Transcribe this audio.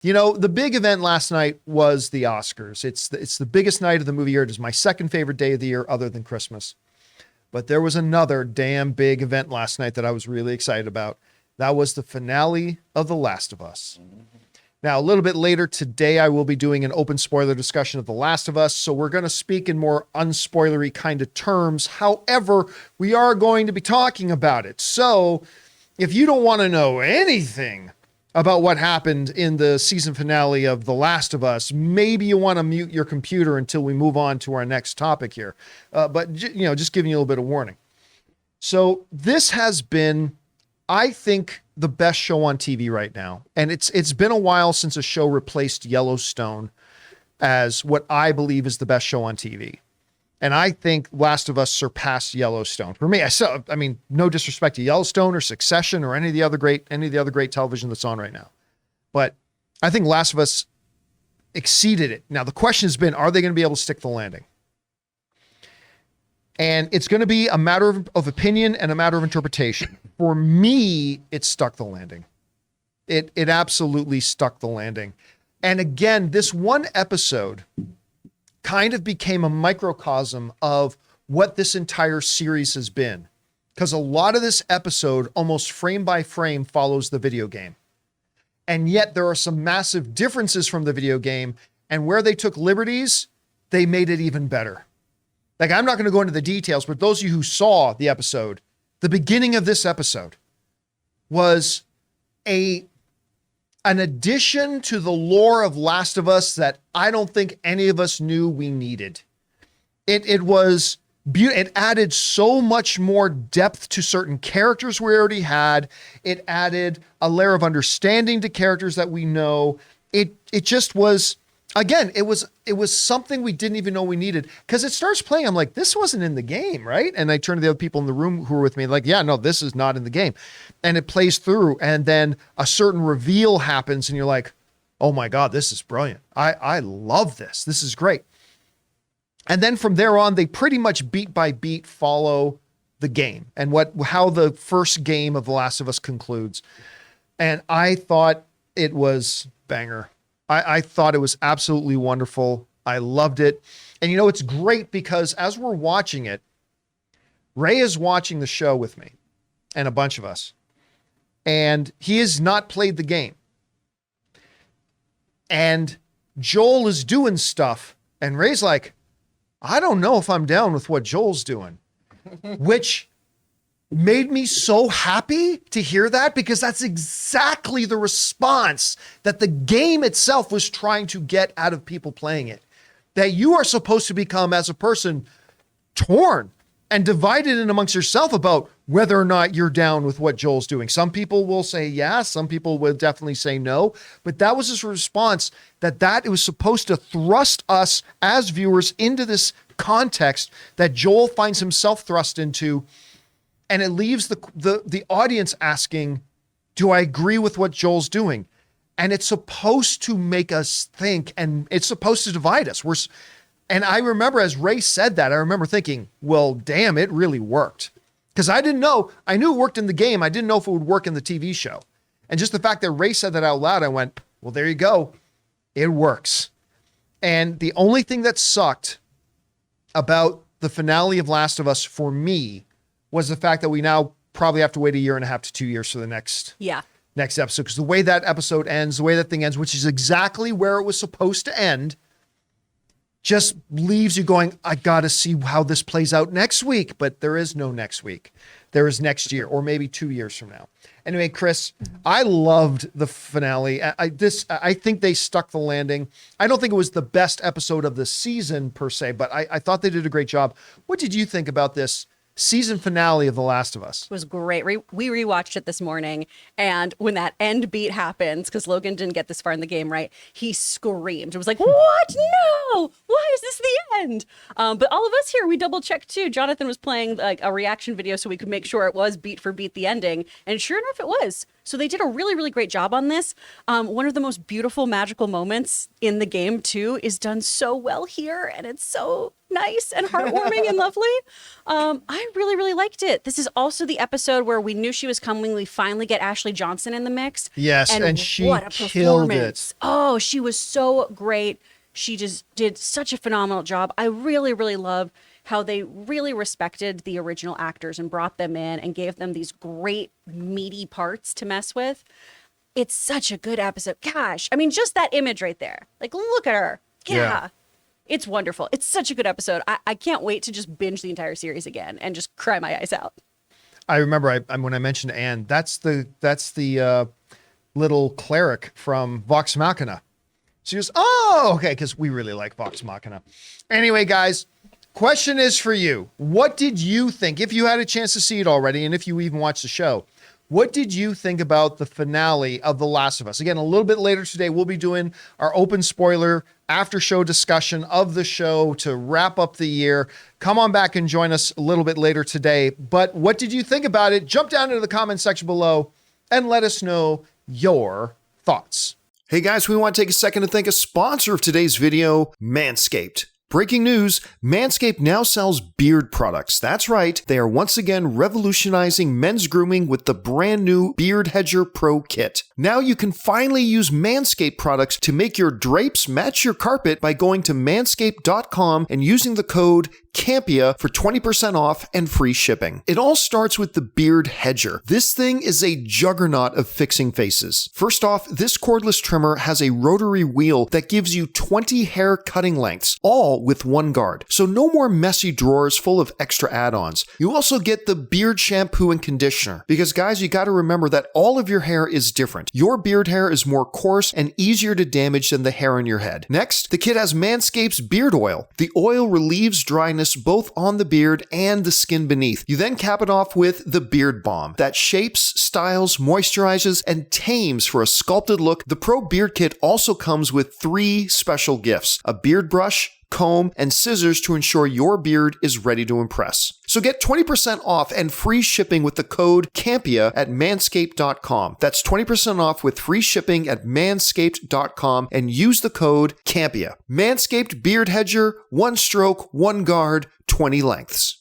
You know, the big event last night was the Oscars. It's the biggest night of the movie year. It is my second favorite day of the year other than Christmas. But there was another damn big event last night that I was really excited about. That was the finale of The Last of Us. Now, a little bit later today, I will be doing an open spoiler discussion of The Last of Us. So we're going to speak in more unspoilery kind of terms. However, we are going to be talking about it. So if you don't want to know anything about what happened in the season finale of The Last of Us, maybe you want to mute your computer until we move on to our next topic here. But just giving you a little bit of warning. So this has been, I think, the best show on TV right now. And it's been a while since a show replaced Yellowstone as what I believe is the best show on TV. And I think Last of Us surpassed Yellowstone. For me, I mean, no disrespect to Yellowstone or Succession or any of the other great television that's on right now. But I think Last of Us exceeded it. Now, the question has been, are they going to be able to stick the landing? And it's going to be a matter of opinion and a matter of interpretation. For me, it stuck the landing. It absolutely stuck the landing. And again, this one episode kind of became a microcosm of what this entire series has been. Because a lot of this episode, almost frame by frame, follows the video game. And yet there are some massive differences from the video game. And where they took liberties, they made it even better. Like, I'm not going to go into the details, but those of you who saw the episode, the beginning of this episode was an addition to the lore of Last of Us that I don't think any of us knew we needed. It was beautiful. It added so much more depth to certain characters we already had. It added a layer of understanding to characters that we know. It just was, again, it was something we didn't even know we needed, because it starts playing. I'm like, this wasn't in the game, right? And I turn to the other people in the room who were with me, like, yeah, no, this is not in the game. And it plays through, and then a certain reveal happens, and you're like, oh my God, this is brilliant. I love this. This is great. And then from there on, they pretty much beat by beat follow the game and how the first game of The Last of Us concludes. And I thought it was banger. I thought it was absolutely wonderful. I loved it. And it's great because as we're watching it, Ray is watching the show with me and a bunch of us. And he has not played the game. And Joel is doing stuff. And Ray's like, I don't know if I'm down with what Joel's doing, which made me so happy to hear that, because that's exactly the response that the game itself was trying to get out of people playing it. That you are supposed to become, as a person, torn and divided in amongst yourself about whether or not you're down with what Joel's doing. Some people will say yes, some people will definitely say no, but that was his response, that it was supposed to thrust us as viewers into this context that Joel finds himself thrust into. And it leaves the audience asking, do I agree with what Joel's doing? And it's supposed to make us think, and it's supposed to divide us. And I remember as Ray said that, I remember thinking, well, damn, it really worked. Because I didn't know. I knew it worked in the game. I didn't know if it would work in the TV show. And just the fact that Ray said that out loud, I went, well, there you go. It works. And the only thing that sucked about the finale of Last of Us for me was the fact that we now probably have to wait 1.5 to 2 years for the next episode. Because the way that episode ends, the way that thing ends, which is exactly where it was supposed to end, just leaves you going, I got to see how this plays out next week. But there is no next week. There is next year, or maybe 2 years from now. Anyway, Chris, I loved the finale. I think they stuck the landing. I don't think it was the best episode of the season per se, but I thought they did a great job. What did you think about this season finale of The Last of Us? It was great. We rewatched it this morning, and when that end beat happens, because Logan didn't get this far in the game, right? He screamed. It was like, what? No! Why is this the end? But all of us here, we double checked too. Jonathan was playing like a reaction video so we could make sure it was beat for beat the ending, and sure enough, it was. So they did a really, really great job on this. One of the most beautiful, magical moments in the game too is done so well here, and it's so nice and heartwarming and lovely. I really, really liked it. This is also the episode where we knew she was coming. We finally get Ashley Johnson in the mix. Yes, and she what a killed it. Oh, she was so great. She just did such a phenomenal job. I really, really love how they really respected the original actors and brought them in and gave them these great meaty parts to mess with. It's such a good episode. Gosh, I mean, just that image right there. Like, look at her. Yeah. It's wonderful. It's such a good episode. I can't wait to just binge the entire series again and just cry my eyes out. I remember when I mentioned Anne, that's the little cleric from Vox Machina. She goes, oh, okay, because we really like Vox Machina. Anyway, guys, question is for you. What did you think, if you had a chance to see it already, and if you even watched the show, what did you think about the finale of The Last of Us? Again, a little bit later today, we'll be doing our open spoiler after show discussion of the show to wrap up the year. Come on back and join us a little bit later today. But what did you think about it? Jump down into the comment section below and let us know your thoughts. Hey guys, we want to take a second to thank a sponsor of today's video, Manscaped. Breaking news, Manscaped now sells beard products. That's right, they are once again revolutionizing men's grooming with the brand new Beard Hedger Pro Kit. Now you can finally use Manscaped products to make your drapes match your carpet by going to manscaped.com and using the code Campea for 20% off and free shipping. It all starts with the Beard Hedger. This thing is a juggernaut of fixing faces. First off, this cordless trimmer has a rotary wheel that gives you 20 hair cutting lengths, all with one guard. So no more messy drawers full of extra add-ons. You also get the beard shampoo and conditioner. Because guys, you gotta remember that all of your hair is different. Your beard hair is more coarse and easier to damage than the hair on your head. Next, the kit has Manscaped's beard oil. The oil relieves dryness both on the beard and the skin beneath. You then cap it off with the Beard Balm that shapes, styles, moisturizes, and tames for a sculpted look. The Pro Beard Kit also comes with 3 special gifts: a beard brush, comb, and scissors to ensure your beard is ready to impress. So get 20% off and free shipping with the code Campea at manscaped.com. That's 20% off with free shipping at manscaped.com and use the code Campea. Manscaped Beard Hedger, 1 stroke, 1 guard, 20 lengths.